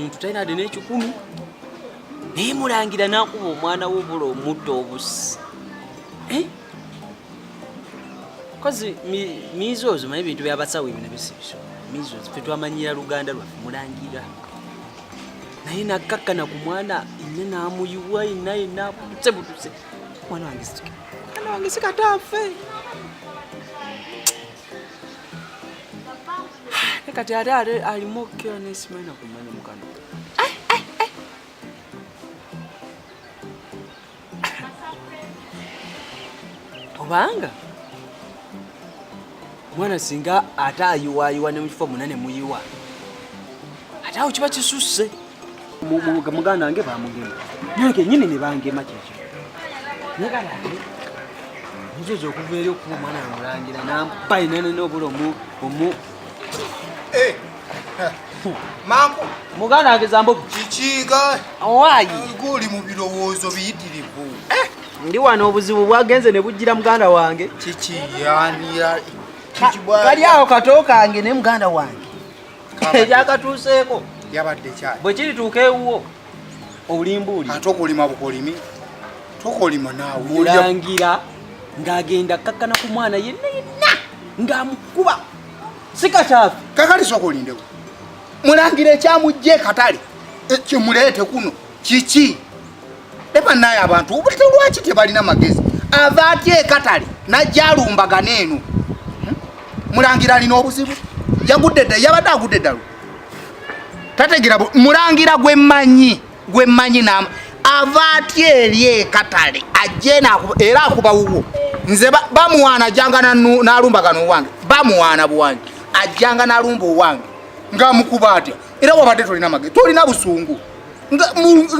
omuntu talina ade n'ekikumi naye mulangira nakuba omwana w'obula omuddo obusi kozi mizozo manyi bintu byabasawo ebyo nebisibiso mizozo ffe twamanyira luganda lwaffe mulangira naye nakkakkana ku mwana inne n'amuyiwa yenna butuse mwana wange sikataafe kati ate alimu okkera nesimaina kumanya mukano obanga mwana singa ate ayiwayiwa ne mukifo munane muyiwa ate awo kiba kisusse muganda wange bamugema nange nyini ne bangema kyekyo nagalange nzoza okuva eri okuba omwana wamulangira nampa inane n'obula omu Mangu muganda wange Zambogo kikiga owaayi guli mu birowoozo biyitirivu ndi wano obuzibu bwagenze ne bujjira muganda wange kikiyanira kali awo kato kange ne muganda wange ekyakatuuseeko yabadde kyali bwe kirituuka ewuwo obulimbuuli ate okulima bukolimi tokolima naawe mulangira ng'agenda kakkana ku mwana yenna ng'amukuba sikataafe kakali sokolindewo mulangira ekyamujje katale kimuleete kuno kiki ebanaye abantu obulite lwaki tebalina magezi ava atya ekatale najja alumbagana eno mulangira alina obuzibu yabadde agudde eddalu tategira mulangira gwemmanyi nama ava atya eri ekatale ajje era akuba wuwo nze bamuwaana ajjanga n'alumbagana owange bamuwaana buwange ajjanga n'alumba owange ng'amukuba atya era wabadde tolina magezi tolina busungu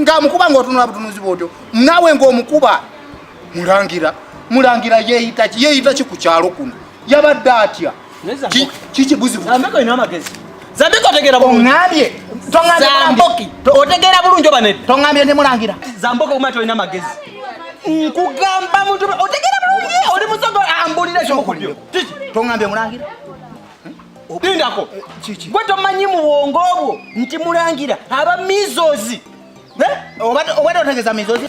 ng'amukuba ng'otunula butunuzi bwotyo nawe ng'omukuba mulangira yeeyita ki ku kyalo kuno yabadde atya kiki buzibu Zambiko otegera bulungi oŋŋambye otegera bulungi oba nedda toŋŋambye nti mulangira Zambogo kuma tolina magezi nkugamba muntu otegera bulungi oli musogo ambulira kyokubyo toŋŋambye mulangira lindako gwe tomanyi mu bwongo obwo nti mulangira aba mizozi obadde otegeza mizozi